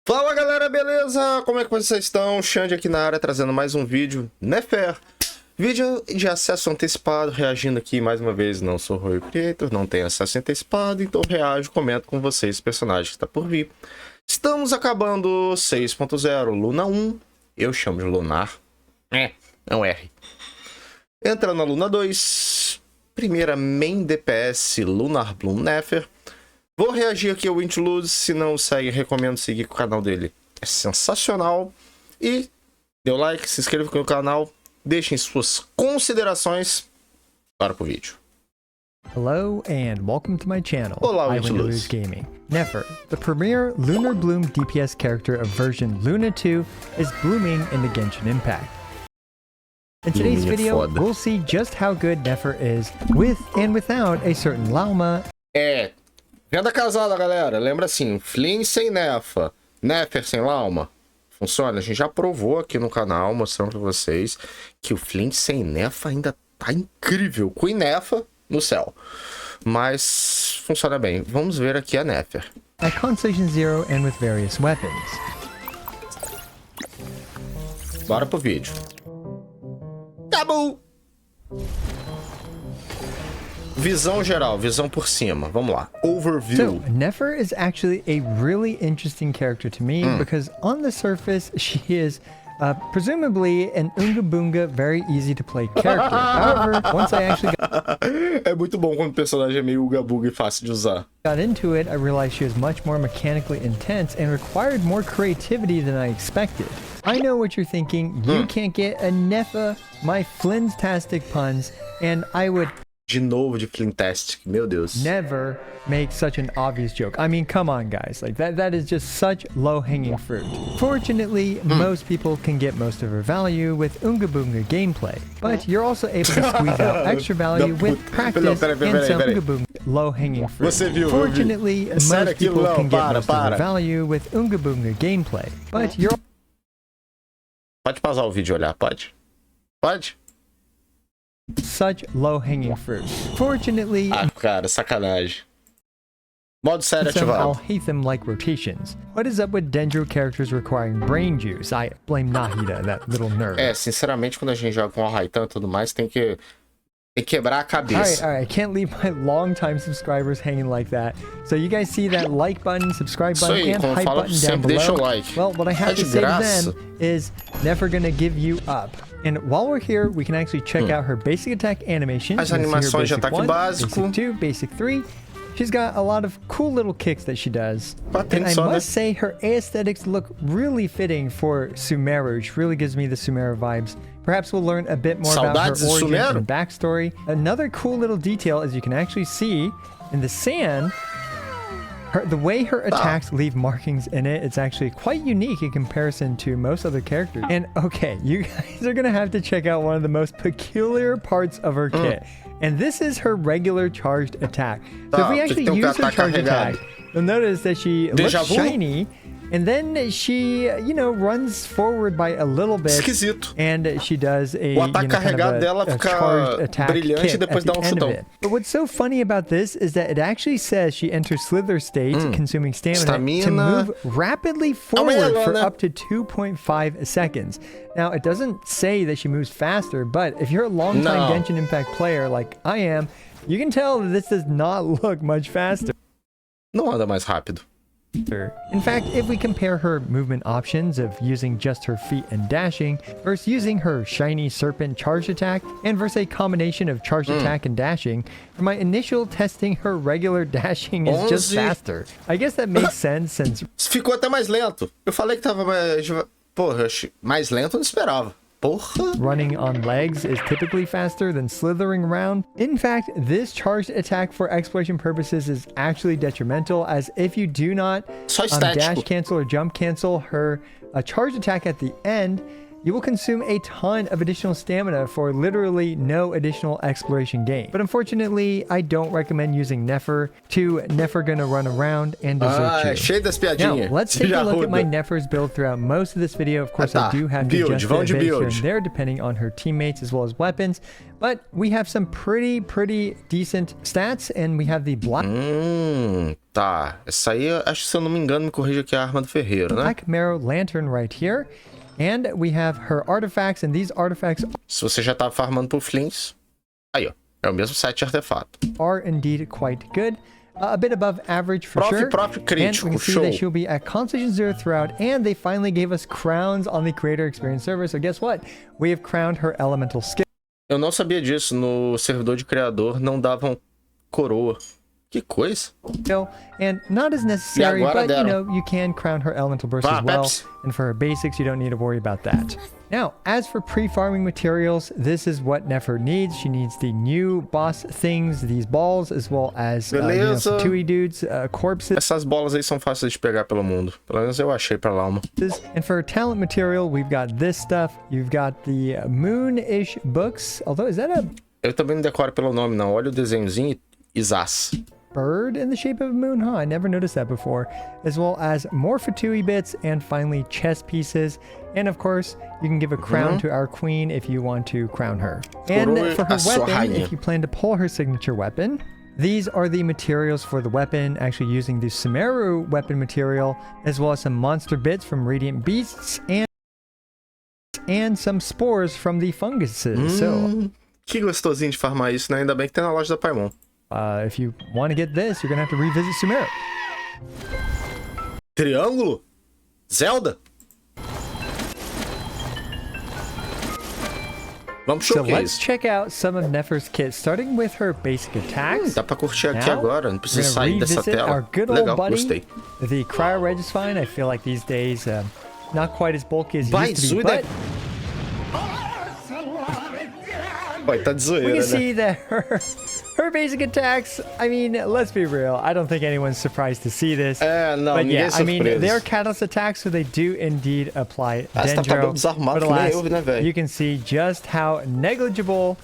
Fala galera, beleza? Como é que vocês estão? Xande aqui na área trazendo mais um vídeo Nefer. Vídeo de acesso antecipado, reagindo aqui mais uma vez. Não sou Royal Creator, não tenho acesso antecipado, então reajo, comento com vocês o personagem que está por vir. Estamos acabando 6.0, Luna 1, eu chamo de Lunar, é um R. Entrando na Luna 2, primeira main DPS Lunar Bloom Nefer. Vou reagir aqui ao Interlude, se não segue, recomendo seguir o canal dele. É sensacional. E dê o like, se inscreva no canal, deixem suas considerações. Bora pro vídeo. Hello and welcome to my channel, Olá, Lose Gaming. Nefer, the premier Lunar Bloom DPS character of version Luna 2, is blooming in the Genshin Impact. In today's video, we'll see just how good Nefer is with and without a certain Lauma. Venda casada, galera. Lembra assim, Flynn sem Nefa, Nefer sem Lauma. Funciona. A gente já provou aqui no canal, mostrando pra vocês que o Flynn sem Nefa ainda tá incrível. Com Nefa no céu. Mas funciona bem. Vamos ver aqui a Nefer. At Constellation Zero and with various weapons. Bora pro vídeo. Acabou! Visão geral, visão por cima. Vamos lá. Overview. So, Nefer is actually a really interesting character to me because on the surface, she is presumably an Unga Boonga, very easy to play character. However, once I actually É muito bom quando o personagem é meio Uga Buga e fácil de usar. got into it, I realized she was much more mechanically intense and required more creativity than I expected. I know what you're thinking. You can't get a Nefa, my Flintastic puns, and I would De novo de Flintastic, meu Deus. never make such an obvious joke. I mean, come on, guys. Like that is just such low-hanging fruit. Fortunately, most people can get most of her value with Unga Boonga gameplay, but you're also able to squeeze out extra value with practice and some Unga Boonga low-hanging fruit. Você viu, Fortunately, most people can get most of her value with Unga Boonga gameplay, but you're Pode pausar o vídeo e olhar, pode? Pode? such low-hanging fruit. Fortunately, Ah, cara, sacanagem. Modo sério some I'll ativado. hate them like rotations. What is up with Dendro characters requiring brain juice? I blame Nahida, that little nerd. É, sinceramente, quando a gente joga com o Raitan e tudo mais, tem que quebrar a cabeça. Alright, I can't leave my long-time subscribers hanging like that. So you guys see that like button, subscribe Isso button, aí, and como hype fala, button down sempre deixa o below? like. Well, what I have É to de say to graça. them is never gonna give you up. And while we're here, we can actually check out her basic attack animation. As You can see her animações de basic ataque 1, básico. Basic 2, basic 3. She's got a lot of cool little kicks that she does. And I Atenção, né? must say her aesthetics look really fitting for Sumeru. She really gives me the Sumeru vibes. Perhaps we'll learn a bit more about her Saudades de origins Sumeru? and backstory. Another cool little detail, as you can actually see in the sand, the way her attacks leave markings in it, it's actually quite unique in comparison to most other characters. And okay, you guys are gonna have to check out one of the most peculiar parts of her kit. And this is her regular charged attack. So if we actually use her charged attack, you'll notice that she looks Déjà vu? shiny, and then she, runs forward by a little bit. Esquisito. And she does a, O ataque carregado dela a fica charged attack brilhante kit e depois at the dá um end of chutão. it. But what's so funny about this is that it actually says she enters Slither state, consuming stamina, to Stamina. move rapidly forward ela, for né? up to 2.5 seconds. Now, it doesn't say that she moves faster, but if you're a long-time No. Genshin Impact player like I am, you can tell that this does not look much faster. Não anda mais rápido. In fact, if we compare her movement options of using just her feet and dashing versus using her shiny serpent charged attack and versus a combination of charged attack and dashing, for my initial testing, her regular dashing is just 11. faster. I guess that makes sense since Ficou até mais lento. Eu falei que tava mais... Porra, mais lento eu não esperava. Porra. running on legs is typically faster than slithering around. In fact, this charged attack for exploration purposes is actually detrimental, as if you do not Só dash estético. cancel or jump cancel her charged attack at the end, you will consume a ton of additional stamina for literally no additional exploration gain. But unfortunately, I don't recommend using Nefer. Nefer gonna run around and desert you. Cheio das Now, piadinhas. let's take a look at my Nefer's build throughout most of this video. Of course, I do have to adjust it a bit here and there depending on her teammates as well as weapons. But we have some pretty decent stats, and we have the Black... Tá. Essa aí, acho que se eu não me engano, me corrija aqui, a arma do ferreiro, né? Black Marrow Lantern right here. And we have her artifacts, and these artifacts... Se você já tá farmando por Flins, aí, ó. É o mesmo set de artefato. ...are indeed quite good. A bit above average for sure. Crítico, and we can see that she'll be at Constellation 0 throughout, and they finally gave us crowns on the Creator Experience server. So guess what? We have crowned her elemental skill. Eu não sabia disso. No servidor de criador não davam coroa. Que coisa. And not as necessary, but deram. you know, you can crown her elemental burst as well. And for her basics, you don't need to worry about that. Now, as for pre-farming materials, this is what Nefer needs. She needs the new boss things, these balls, as well as some Tui dudes, corpses. Essas bolas aí são fáceis de pegar pelo mundo. Pelo menos eu achei pra lá uma. And for talent material, we've got this stuff. You've got the moon-ish books. Although, is that a... Eu também não decoro pelo nome, não. Olha o desenhozinho e zaz. Bird in the shape of a moon, huh? I never noticed that before. As well as more Fatui bits, and finally chess pieces. And of course, you can give a crown to our queen if you want to crown her. And for her weapon, if you plan to pull her signature weapon, these are the materials for the weapon, actually using the Sumeru weapon material, as well as some monster bits from Radiant Beasts, and some spores from the funguses. Que gostosinho de farmar isso, né? Ainda bem que tem na loja da Paimon. If you want to get this, you're going to have to revisit Sumeru. Triângulo? Zelda? Vamos so let's check out some of Nefer's kits, starting with her basic attacks. Dá pra curtir aqui agora, não precisa sair dessa tela. Our good old Legal, buddy, gostei. The Cryo Registine. I feel like these days, not quite as bulky as it used to be, but... Vai, tá de zoeira, we can né? see that her basic attacks, I mean, let's be real. I don't think anyone's surprised to see this. Não, but yeah, surpreso. I mean, they're catalyst attacks, so they do indeed apply Dendro. Desarmado, né, you can see just how negligible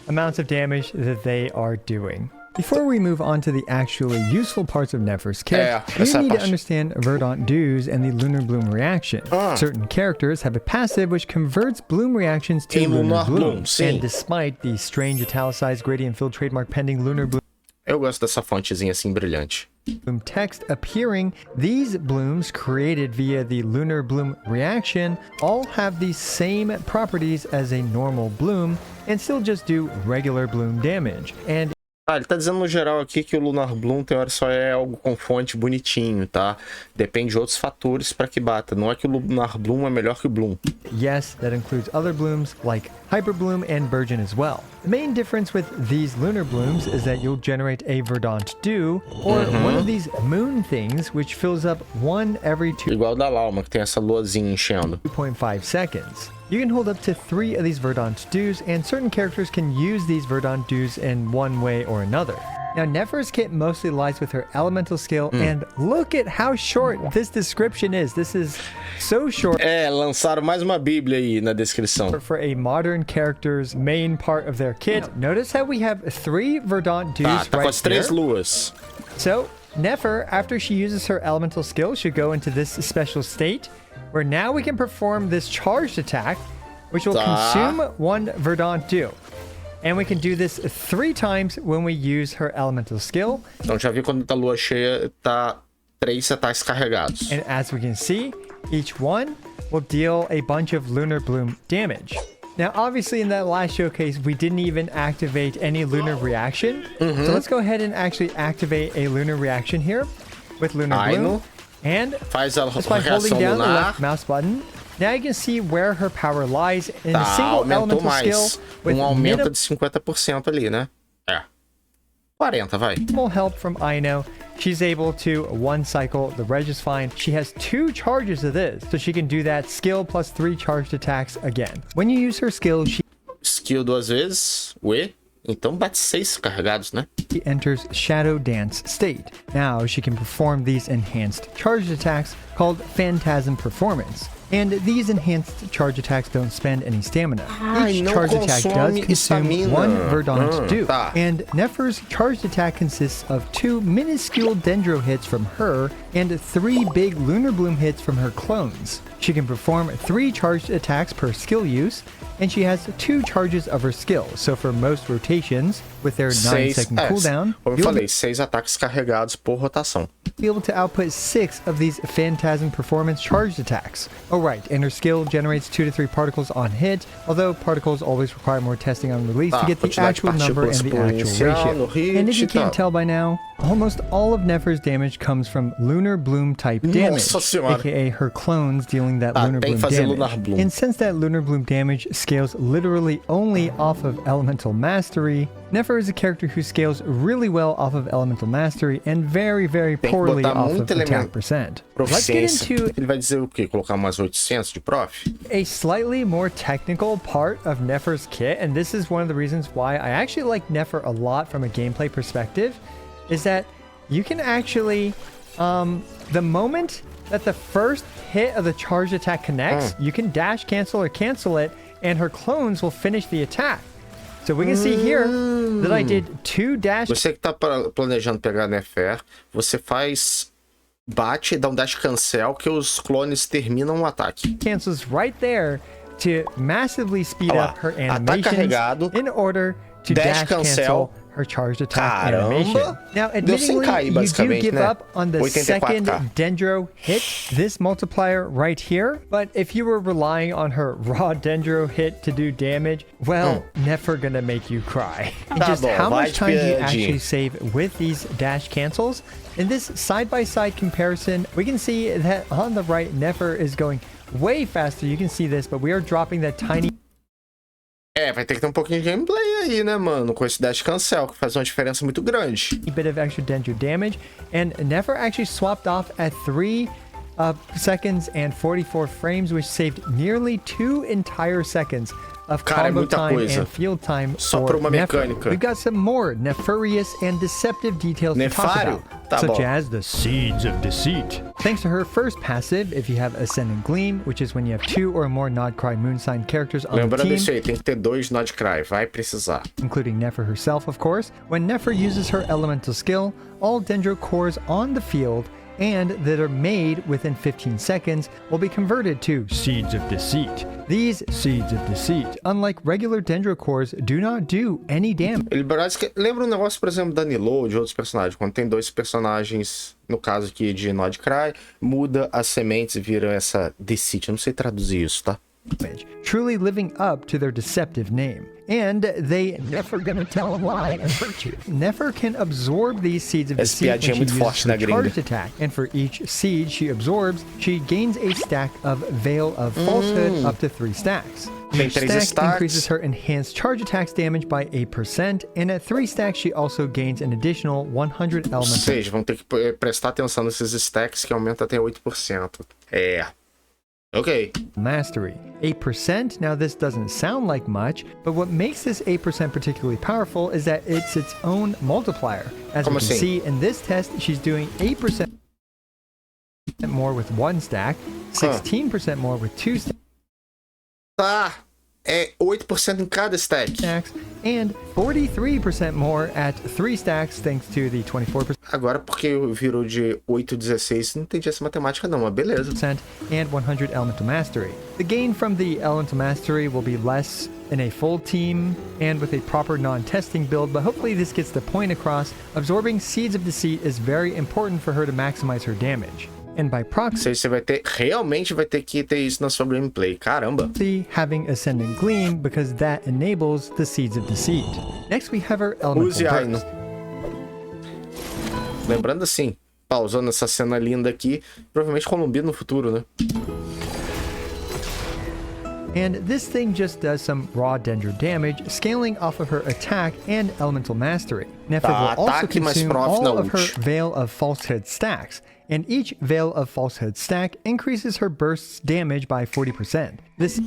amounts of damage that they are doing. Before we move on to the actually useful parts of Nefer's kit, you need to understand Verdant Dews and the Lunar Bloom reaction. Certain characters have a passive which converts bloom reactions to Lunar Bloom. And despite the strange italicized gradient field trademark pending Lunar Bloom, eu gosto dessa fontezinha assim brilhante. Bloom text appearing, these blooms created via the Lunar Bloom reaction all have the same properties as a normal bloom and still just do regular bloom damage. And ele tá dizendo no geral aqui que o Lunar Bloom tem hora só é algo com fonte bonitinho, tá? Depende de outros fatores para que bata. Não é que o Lunar Bloom é melhor que o Bloom. Yes, that includes other blooms like Hyper Bloom and Burgeon as well. The main difference with these lunar blooms is that you'll generate a Verdant Dew or one of these moon things which fills up one every Igual da Lauma, que tem essa luazinha enchendo. 2.5 seconds. You can hold up to 3 of these Verdant Dews, and certain characters can use these Verdant Dews in one way or another. Now, Nefer's kit mostly lies with her elemental skill, and look at how short this description is. This is so short. Lançaram mais uma bíblia aí na descrição. For a modern character's main part of their kit. Notice how we have 3 Verdant Dews tá right com as 3 here. luas. So, Nefer, after she uses her elemental skill, should go into this special state, where now we can perform this charged attack, which will consume 1 Verdant Dew. And we can do this 3 times when we use her elemental skill. Então já vi quando tá lua cheia, tá 3 ataques carregados. And as we can see, each one will deal a bunch of Lunar Bloom damage. Now, obviously, in that last showcase, we didn't even activate any Lunar Reaction. So let's go ahead and actually activate a Lunar Reaction here with Lunar Bloom. And faz a just by holding down the left mouse button, now you can see where her power lies in a single elemental skill with aumenta de 50% ali, né? 40, vai. Minimal help from Aino. She's able to one cycle the Registine. She has 2 charges of this, so she can do that skill plus 3 charged attacks again. When you use her skill, she skill 2 vezes. Ué? Então bate 6 carregados, né? She enters Shadow Dance state. Now she can perform these enhanced charged attacks called Phantasm Performance. And these enhanced charge attacks don't spend any stamina. Ai, Each não charge attack does consome consume estamina. one Verdant Dew. Tá. And Nefer's charged attack consists of 2 minuscule Dendro hits from her and 3 big Lunar Bloom hits from her clones. She can perform 3 charged attacks per skill use, and she has 2 charges of her skill. So for most rotations, with their 9-second cooldown, como eu you'll falei, 6 ataques carregados por rotação. be able to output 6 of these Phantasm Performance charged attacks. Oh right, and her skill generates 2 to 3 particles on hit, although particles always require more testing on release to get the quantidade de actual number and the partículas actual exponencial no ratio. hit And if you e tal. can't tell by now, almost all of Nefer's damage comes from Lunar Bloom type damage, Nossa senhora. aka her clones dealing that Lunar tem Bloom que fazer damage. Lunar Bloom. And since that Lunar Bloom damage scales literally only off of Elemental Mastery, Nefer is a character who scales really well off of Elemental Mastery and very, very Tem que poorly botar off of muito attack elemento. percent. Let's get Proficiência. into Ele vai dizer o quê? Colocar umas 800 de prof? a slightly more technical part of Nefer's kit, and this is one of the reasons why I actually like Nefer a lot from a gameplay perspective, is that you can actually, the moment that the first hit of the charged attack connects, you can dash cancel or cancel it, and her clones will finish the attack. So we can see here that I did 2 dash Você que tá planejando pegar a Nefer, você faz... Bate, dá um dash cancel que os clones terminam o ataque. cancels right there to massively speed Olha lá, up her ataque animations carregado, in order to dash dash cancel cancel. her charged attack Caramba! animation. Now, Deu 100k admittedly, you do basicamente, give né? up on the 84k. second Dendro hit, this multiplier right here, but if you were relying on her raw Dendro hit to do damage, well, Nefer gonna make you cry. And Tá just bom, how vai much time do you pedir. actually save with these dash cancels? In this side-by-side comparison, we can see that on the right, Nefer is going way faster. You can see this, but we are dropping that tiny Vai ter que ter um pouquinho de gameplay aí, né, mano? Com esse dash cancel, que faz uma diferença muito grande. bit of extra Dendro damage. And Nefer actually swapped off at 3 seconds and 44 frames, which saved nearly 2 entire seconds of Cara, é combo muita time coisa. and field time Só for por uma Nefer. mecânica. We've got some more nefarious and deceptive details to talk Nefário? about, Tá such bom. as the Seeds of Deceit. Thanks to her first passive, if you have Ascendant Gleam, which is when you have 2 or more Nodcry Moonsign characters on the Lembrando team, isso aí, tem que ter 2 Nodcry, vai precisar. including Nefer herself, of course. When Nefer uses her elemental skill, all Dendro cores on the field and that are made within 15 seconds will be converted to Seeds of Deceit. These Seeds of Deceit, unlike regular Dendro cores, do not do any damage. Ele lembra um negócio, por exemplo, da Nilo, de outros personagens. Quando tem 2 personagens, no caso aqui de Nodcry, muda as sementes e vira essa Deceit. Eu não sei traduzir isso, tá? Truly living up to their deceptive name. And they Never gonna tell a lie and hurt you. Nefer can absorb these seeds of Essa deceit piadinha when é she muito uses forte her na gringa. charged attack. And for each seed she absorbs, she gains a stack of Veil of Falsehood up to 3 stacks. Tem Each 3 stack stacks. increases her enhanced charge attacks damage by 8%, and at 3 stacks she also gains an additional 100 Ou elemental seja, vão ter que prestar atenção nesses stacks que aumenta até 8%. Ok. mastery. 8%, now this doesn't sound like much, but what makes this 8% particularly powerful is that it's its own multiplier. As we Como can assim? see in this test, she's doing 8% more with 1 stack, 16% more with 2 Tá. É 8% em cada stack. stacks, and 43% more at 3 stacks thanks to the 24% Agora, porque virou de 8 a 16, não entendi essa matemática não, mas beleza. and 100 elemental mastery. The gain from the elemental mastery will be less in a full team and with a proper non-testing build, but hopefully this gets the point across. Absorbing Seeds of Deceit is very important for her to maximize her damage. And by Ou proxy, seja, você vai ter, realmente vai ter que ter isso na sua gameplay. Caramba. having Ascendant Gleam because that enables the Seeds of Deceit. Next we have her Elemental Use Aino. Burst. Lembrando assim, pausando essa cena linda aqui, provavelmente Columbina no futuro, né? And this thing just does some raw Dendro damage, scaling off of her attack and elemental mastery. Nefer Tá, will also ataque mais consume prof na all of her ult. Veil of Falsehood stacks, and each Veil of Falsehood stack increases her burst's damage by 40%. This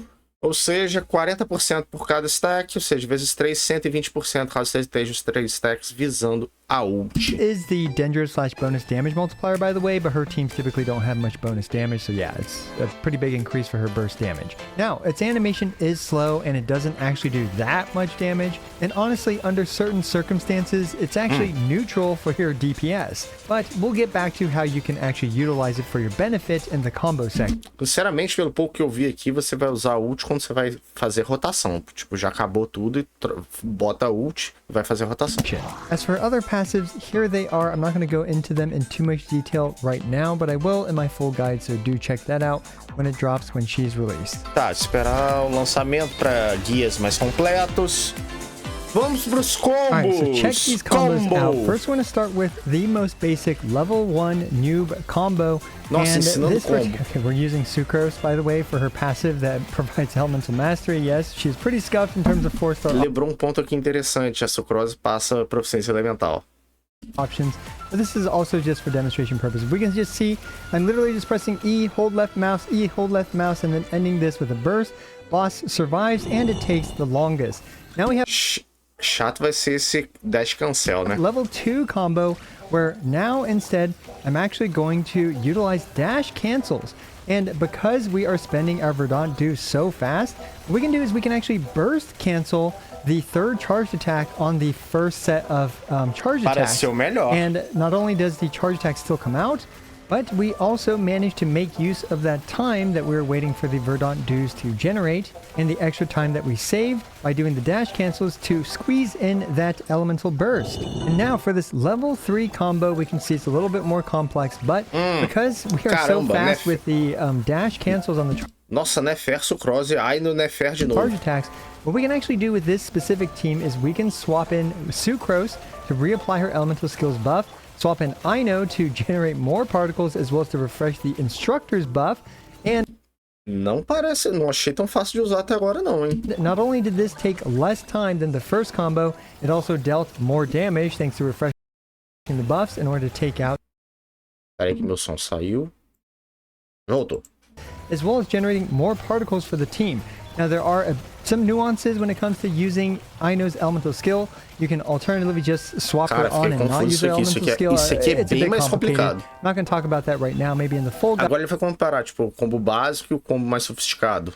Ou seja, 40% por cada stack, ou seja, vezes 3, 120%, caso você esteja os 3 stacks visando a ult. Is the Dendro/bonus damage multiplier, by the way, but her teams typically don't have much bonus damage, so yeah, it's a pretty big increase for her burst damage. Now, its animation is slow and it doesn't actually do that much damage, and honestly, under certain circumstances, it's actually neutral for your DPS, but we'll get back to how you can actually utilize it for your benefit in the combo section. Sinceramente, pelo pouco que eu vi aqui, você vai usar a ult quando você vai fazer rotação. Tipo, já acabou tudo e bota a ult e vai fazer rotação. As for other passives, here they are. I'm not going to go into them in too much detail right now, but I will in my full guide, so do check that out when it drops when she's released. Tá, esperar o lançamento para guias mais completos. Vamos pros combos! Alright, so check these combos out. First, we're going to start with the most basic level 1 noob combo. Nossa, and ensinando this combo. okay, we're using Sucrose, by the way, for her passive that provides elemental mastery. Yes, she's pretty scuffed in terms of 4-star Lembrou um ponto aqui interessante, a Sucrose passa proficiência elemental. options, but this is also just for demonstration purposes. We can just see I'm literally just pressing E, hold left mouse, E, hold left mouse, and then ending this with a burst. Boss survives, and it takes the longest. Now we have Chato vai ser esse dash cancel, né? level 2 combo, where now instead I'm actually going to utilize dash cancels. And because we are spending our Verdant Dew so fast, what we can do is we can actually burst cancel the third charged attack on the first set of charged attacks. Pareceu melhor. And not only does the charge attack still come out, but we also managed to make use of that time that we were waiting for the Verdant Dews to generate, and the extra time that we saved by doing the dash cancels to squeeze in that elemental burst. And now for this level 3 combo, we can see it's a little bit more complex, but because we are so Caramba, fast né? with the dash cancels on the Nossa, Nefer, Sucrose, ai no Nefer de charge novo. attacks, what we can actually do with this specific team is we can swap in Sucrose to reapply her elemental skills buff, swap in Ino to generate more particles, as well as to refresh the instructor's buff, and Não parece, não achei tão fácil de usar até agora não, hein? not only did this take less time than the first combo, it also dealt more damage thanks to refreshing the buffs in order to take out, Peraí que meu som saiu. Voltou. as well as generating more particles for the team. Now there are some nuances when it comes to using Ino's elemental skill. You can alternatively just swap Cara, her on fiquei and not confuso use her isso aqui. elemental skill. Isso aqui é It's a bem bit mais complicated. complicado. I'm not going to talk about that right now. Maybe in the full guide. Agora ele vai comparar, tipo, o combo básico e o combo mais sofisticado.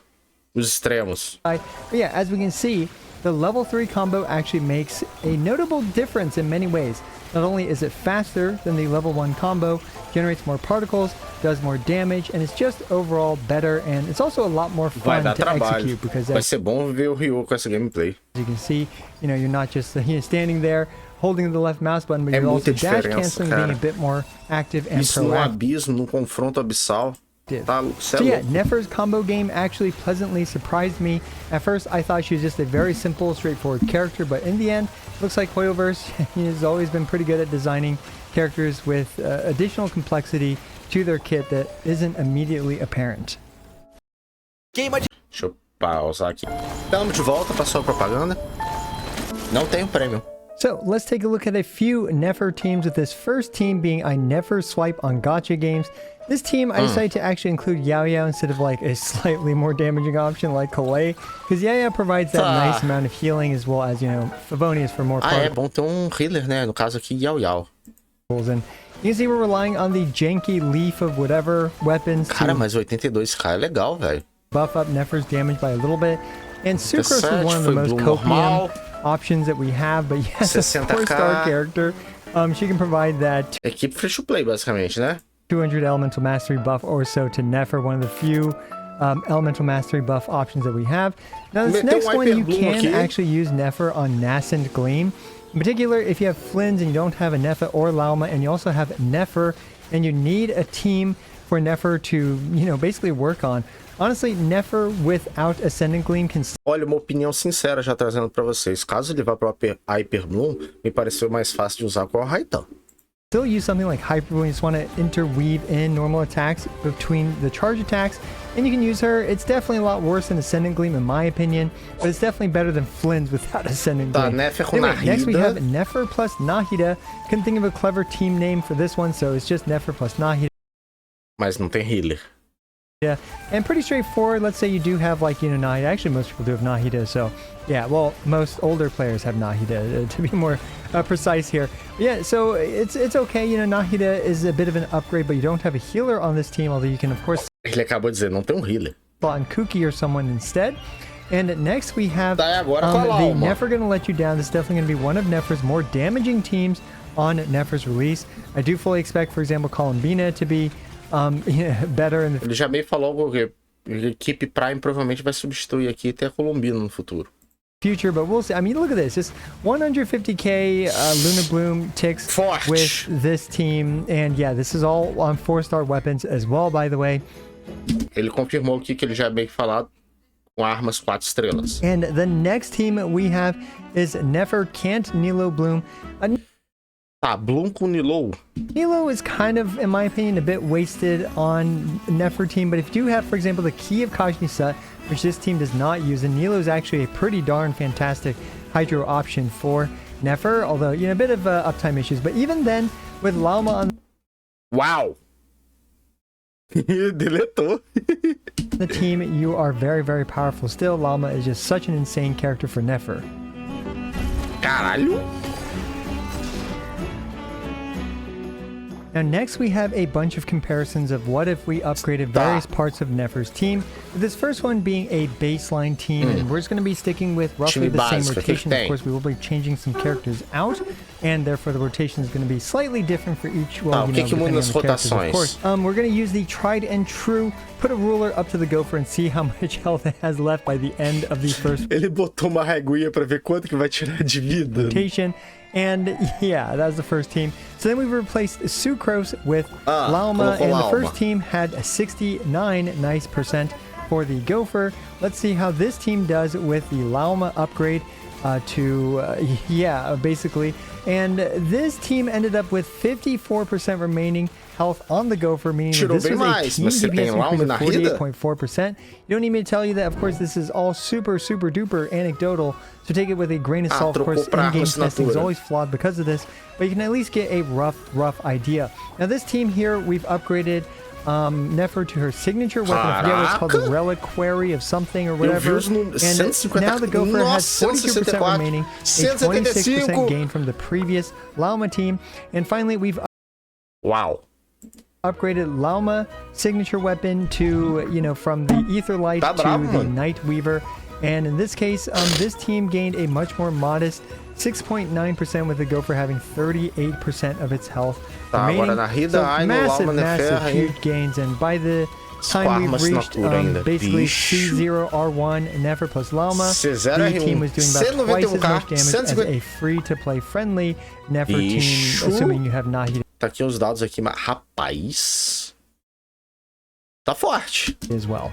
Os extremos. But yeah, as we can see, the level 3 combo actually makes a notable difference in many ways. Not only is it faster than the level 1 combo, generates more particles, does more damage, and it's just overall better, and it's also a lot more Vai fun dar to trabalho. execute because Vai as ser bom ver o Ryu com essa gameplay. you can see, you know, you're not just standing there holding the left mouse button, but É you're also muita dash diferença, canceling, cara. being a bit more active and Isso no proactive. abismo, no confronto abissal. Tá, cê é So yeah, louco. Nefer's combo game actually pleasantly surprised me. At first, I thought she was just a very simple, straightforward character, but in the end, looks like Hoyoverse has always been pretty good at designing characters with additional complexity to their kit that isn't immediately apparent. Deixa eu pausar aqui. Estamos de volta para sua propaganda. Não tem prêmio. So let's take a look at a few Nefer teams, with this first team being I Nefer Swipe on Gacha games. This team, I decided to actually include Yao Yao instead of like a slightly more damaging option like Kalei, because Yao Yao provides that nice amount of healing, as well as, you know, Favonius for more Ah, é particles. bom ter um healer, né? No caso aqui, Yao Yao. And you can see we're relying on the janky leaf of whatever weapons Cara, to mas 82k é legal, velho. buff up Nefer's damage by a little bit. And Sucrose is 17 one of the foi most Bloom copium normal. options that we have, but yes, a 60k. 4-star character. She can provide that Equipe free to play, basicamente, né? 200 elemental mastery buff or so to Nefer, one of the few elemental mastery buff options that we have. Now this Meteu next one, you Hyperbloom can aqui. actually use Nefer on Nascent Gleam. In particular, if you have Flins and you don't have a Nefer or Lauma, and you also have Nefer, and you need a team for Nefer to, you know, basically work on. Honestly, Nefer without Ascendant Gleam can Olha, uma opinião sincera já trazendo pra vocês. Caso ele vá pro Hyper Bloom, me pareceu mais fácil de usar com o Raitan. still use something like Hyper when you just want to interweave in normal attacks between the charge attacks, and you can use her. It's definitely a lot worse than Ascendant Gleam in my opinion, but it's definitely better than Flynn's without Ascendant Tá, Gleam. Nefer com Anyway, next we Nahida. have Nefer plus Nahida. Couldn't think of a clever team name for this one, so it's just Nefer plus Nahida. Mas não tem healer. Yeah, and pretty straightforward. Let's say you do have like, you know, Nahida. Actually, most people do have Nahida, so yeah, well, most older players have Nahida, to be more precise here. Yeah, so it's okay, you know, Nahida is a bit of an upgrade, but you don't have a healer on this team, although you can, of course, Ele acabou de dizer, não tem healer. slot in Kuki or someone instead. And next we have Daí agora com a the Lauma. Nefer Gonna Let You Down. This is definitely going to be one of Nefer's more damaging teams on Nefer's release. I do fully expect, for example, Columbina to be better in the Ele já meio falou que a equipe Prime provavelmente vai substituir aqui até a Colombina no futuro. future, but we'll see. I mean, look at this. Just 150k Luna Bloom ticks Forte. with this team. And yeah, this is all on 4-star weapons as well, by the way. Ele confirmou aqui que ele já meio que falado com armas 4 estrelas. And the next team we have is Nefer Can't Nilo Bloom. Tá, Bloom com Nilou. Nilo is kind of, in my opinion, a bit wasted on Nefer team, but if you do have, for example, the Key of Kajnisa, which this team does not use, and Nilo is actually a pretty darn fantastic Hydro option for Nefer, although, you know, a bit of uptime issues, but even then, with Lauma on Uau! Deletou. the team, you are very, very powerful still. Lauma is just such an insane character for Nefer. Caralho. Now next we have a bunch of comparisons of what if we upgraded various parts of Nefer's team. With this first one being a baseline team, and we're just going to be sticking with roughly the same rotation. Of course, we will be changing some characters out, and therefore the rotation is going to be slightly different for each. Well, you know, depending on the characters, of course. We're going to use the tried and true. Put a ruler up to the Gopher and see how much health it has left by the end of the first Ele botou uma reguinha pra ver quanto que vai tirar de vida. rotation. And yeah, that was the first team. So then we replaced Sucrose with Lauma, and the first team had a 69 nice percent for the Gopher. Let's see how this team does with the Lauma upgrade basically. And this team ended up with 54% remaining health on the Gopher, meaning that this was a team DPS increase of 48.4%. You don't need me to tell you that, of course, this is all super, super duper anecdotal, so take it with a grain of salt. Of course, in-game testing is always flawed because of this, but you can at least get a rough idea. Now, this team here, we've upgraded Nefer to her signature weapon. I forget what it's called, the Reliquary of something or whatever. And now the Gopher has 42% remaining, a 26% gain from the previous Lauma team. And finally, we've upgraded Lauma signature weapon to, you know, from the Etherlight to the Night Weaver. And in this case, this team gained a much more modest 6.9% with the Gopher having 38% of its health remaining. So massive, huge gains. And by the time we've reached basically C0R1 Nefer plus Lauma, the team was doing about twice as much damage as a free-to-play friendly Nefer team, assuming you have Nahida. Tá aqui os dados aqui, mas rapaz, tá forte. As well.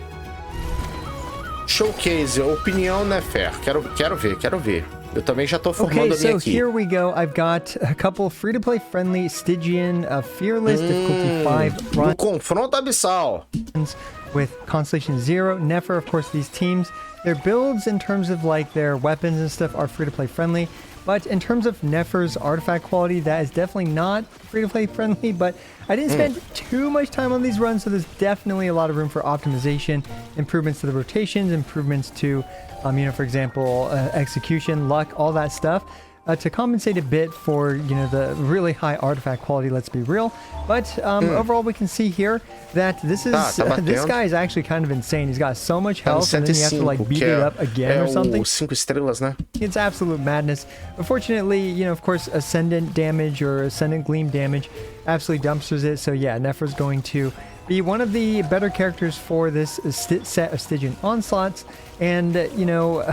Showcase, opinião, né, Fer? Quero ver. Eu também já tô formando a minha aqui. Here we go. I've got a couple free-to-play friendly Stygian Fearless difficulty 5 No confronto abissal. With Constellation 0, Nefer, of course, these teams, their builds in terms of like their weapons and stuff are free-to-play friendly. But in terms of Nefer's artifact quality, that is definitely not free-to-play friendly, but I didn't spend too much time on these runs, so there's definitely a lot of room for optimization, improvements to the rotations, improvements to, you know, for example, execution, luck, all that stuff, to compensate a bit for, you know, the really high artifact quality, let's be real. But overall, we can see here that this is this guy is actually kind of insane. He's got so much health, and then you have to like beat it up again or something. 5 estrelas, né? It's absolute madness. Unfortunately, you know, of course, Ascendant damage or Ascendant Gleam damage absolutely dumpsters it. So yeah, Nefer's going to be one of the better characters for this set of Stygian onslaughts. And, you know,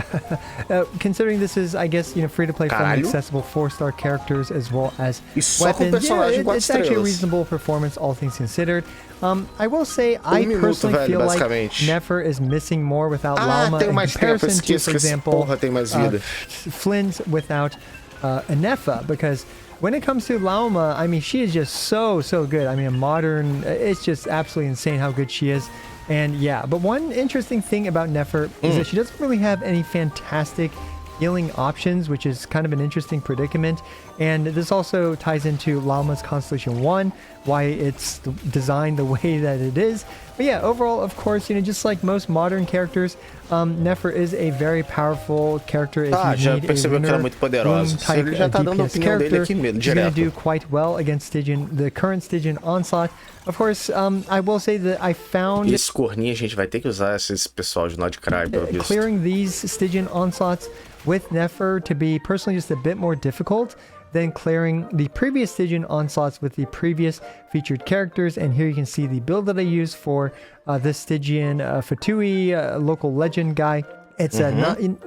considering this is, I guess, you know, free-to-play friendly, accessible 4-star characters as well as weapons, it's actually a reasonable performance, all things considered. I will say, I personally feel like Nefer is missing more without Lauma in comparison to, for example, Flynn's without Anefa, because when it comes to Lauma, I mean, she is just so good. I mean, a modern, it's just absolutely insane how good she is. And yeah, but one interesting thing about Nefer is that she doesn't really have any fantastic healing options, which is kind of an interesting predicament. And this also ties into Lauma's Constellation 1, why it's designed the way that it is. But yeah, overall, of course, you know, just like most modern characters, Nefer is a very powerful character. If you já need percebeu que ela é muito poderosa. type Ele já tá dando a DPS opinião dele character, aqui mesmo, she's going to direto. do quite well against Stygian, the current Stygian Onslaught. Of course, I will say that I found E esse corninho a gente vai ter que usar esse pessoal de Nordcry, pelo visto. clearing these Stygian Onslaughts with Nefer to be personally just a bit more difficult than clearing the previous Stygian Onslaughts with the previous featured characters. And here you can see the build that I used for this Stygian Fatui local legend guy. It's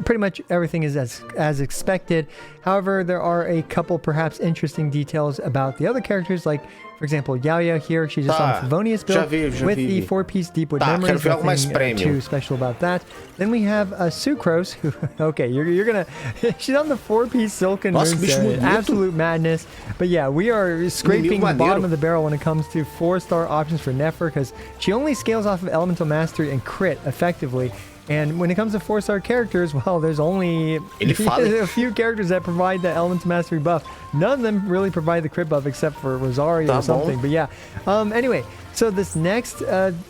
pretty much everything is as expected. However, there are a couple perhaps interesting details about the other characters, like for example, Yao here, she's just on Favonius build with the 4-piece Deepwood Memories. Quero ver algo mais Nothing premium. too special about that. Then we have Sucrose, who, okay, you're gonna, she's on the 4-piece Silken Nossa, bicho Moonset. bonito. Absolute madness. But yeah, we are scraping the maneiro. bottom of the barrel when it comes to 4-star options for Nefer, because she only scales off of Elemental Mastery and Crit effectively. And when it comes to 4-star characters, well, there's only a few characters that provide the Elemental Mastery buff. None of them really provide the crit buff except for Rosario or something. But yeah, anyway, so this next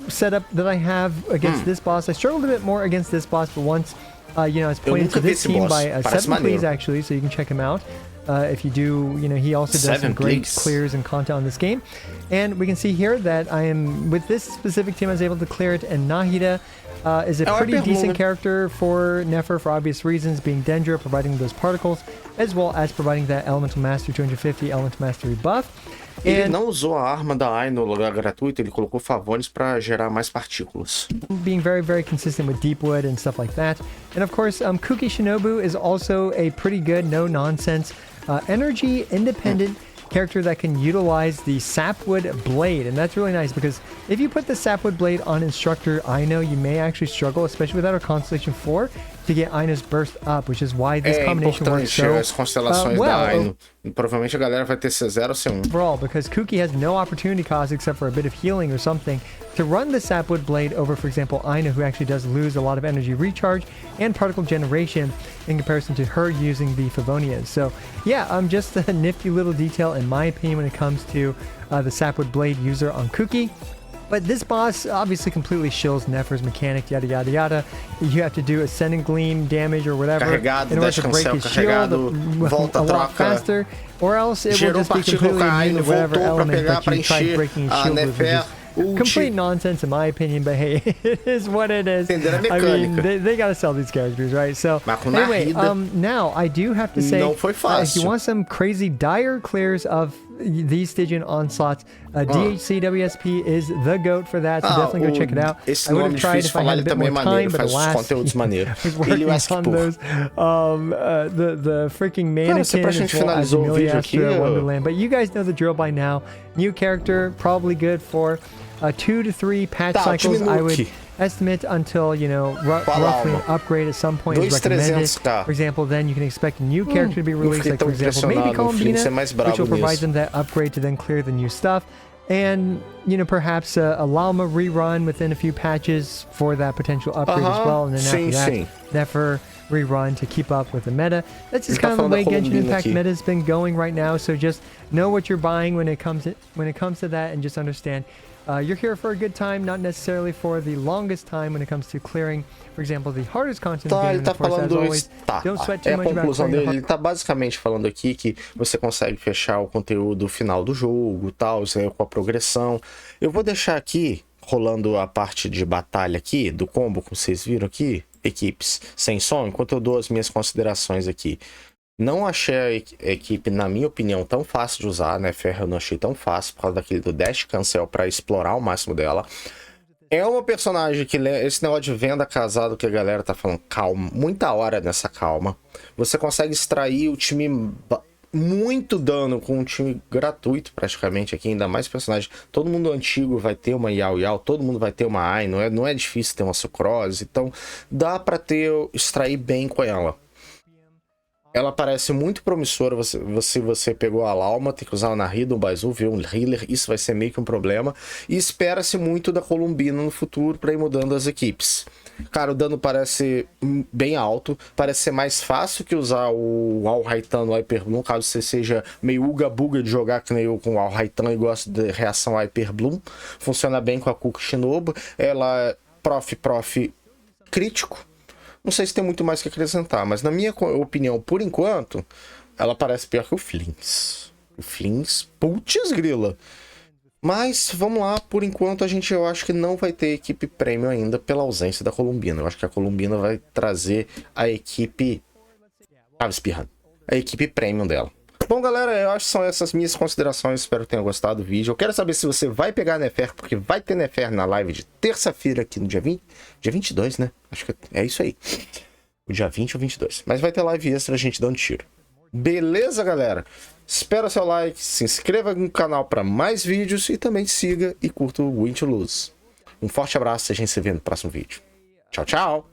setup that I have against this boss, I struggled a bit more against this boss, but once, you know, it's pointed to this team by 7 Please actually, so you can check him out. If you do, you know, he also does some great clears and content on this game. And we can see here that I am, with this specific team, I was able to clear it, and Nahida is a pretty decent character for Nefer for obvious reasons, being Dendra, providing those particles, as well as providing that Elemental Mastery 250 Elemental Mastery buff. Ele não usou a arma da Ai no lugar gratuito, ele colocou Favonius para gerar mais partículas. Being very, very consistent with Deepwood and stuff like that. And of course, Kuki Shinobu is also a pretty good, no-nonsense, energy-independent character that can utilize the Sapwood Blade, and that's really nice because if you put the Sapwood Blade on Instructor Aino, you may actually struggle, especially without our Constellation 4, to get Aino's burst up, which is why this combination works so as constelações da Aino. Provavelmente a galera vai ter C0 ou C1. Overall, because Kuki has no opportunity cost except for a bit of healing or something to run the Sapwood Blade over, for example, Aino, who actually does lose a lot of energy recharge and particle generation in comparison to her using the Favonias. So yeah, just a nifty little detail in my opinion when it comes to the Sapwood Blade user on Kuki. But this boss obviously completely shills Nefer's mechanic, yada yada yada. You have to do Ascending Gleam damage or whatever in order to break his shield a lot faster, or else it will just be completely immune to whatever element that you try breaking his shield with, which is complete nonsense in my opinion, but hey, it is what it is. I mean, they gotta sell these characters, right? So anyway, now I do have to say, if you want some crazy dire clears of these Stygian Onslaughts, DHC WSP is the GOAT for that, so definitely go check it out. Esse I would nome have tried if I had a bit more time, but alas, I was working on those, the freaking mannequin as well as Amelia Astro Wonderland. But you guys know the drill by now. New character, probably good for 2 to 3 patch cycles. I would estimate until, you know, roughly an upgrade at some point is recommended. For example, then you can expect a new character to be released, like for example, maybe Columbina, which will provide them that upgrade to then clear the new stuff. And, you know, perhaps a Lalma rerun within a few patches for that potential upgrade as well. And then after that, Nefer rerun to keep up with the meta. That's just kind of the way Genshin Impact meta has been going right now. So just know what you're buying when it comes to that, and just understand you're here for a good time, not necessarily for the longest time when it comes to clearing, for example, the hardest content of the game. And of course, as always, don't sweat too much about clearing the hard. Ele tá basicamente falando aqui que você consegue fechar o conteúdo final do jogo, tal, com a progressão. Eu vou deixar aqui rolando a parte de batalha aqui do combo, como vocês viram aqui, equipes sem som, enquanto eu dou as minhas considerações aqui. Não achei a equipe, na minha opinião, tão fácil de usar, né? Ferro eu não achei tão fácil por causa daquele do Dash Cancel para explorar o máximo dela. É uma personagem que, esse negócio de venda casado que a galera tá falando, calma, muita hora nessa calma. Você consegue extrair o time, muito dano com um time gratuito praticamente aqui, ainda mais personagem. Todo mundo antigo vai ter uma Yao Yao, todo mundo vai ter uma Ai, não é difícil ter uma Sucrose, então dá pra extrair bem com ela. Ela parece muito promissora. Você pegou a Lauma, tem que usar o Nahida, um Baizu, ver um Healer. Isso vai ser meio que um problema. E espera-se muito da Columbina no futuro para ir mudando as equipes. Cara, o dano parece bem alto. Parece ser mais fácil que usar o Al-Raitan no Hyper Bloom, caso você seja meio uga-buga de jogar que nem eu com o Al-Raitan e gosta de reação Hyper Bloom. Funciona bem com a Kuki Shinobu. Ela é prof crítico. Não sei se tem muito mais que acrescentar, mas na minha opinião, por enquanto, ela parece pior que o Flins. O Flins, putz grila. Mas, vamos lá, por enquanto eu acho que não vai ter equipe premium ainda pela ausência da Columbina. Eu acho que a Columbina vai trazer a equipe... a equipe premium dela. Bom, galera, eu acho que são essas minhas considerações. Espero que tenham gostado do vídeo. Eu quero saber se você vai pegar Nefer, porque vai ter Nefer na live de terça-feira aqui no dia 20. Dia 22, né? Acho que é isso aí. O dia 20 ou 22. Mas vai ter live extra a gente dando tiro. Beleza, galera? Espero seu like, se inscreva no canal para mais vídeos e também siga e curta o Win to Lose. Um forte abraço e a gente se vê no próximo vídeo. Tchau, tchau!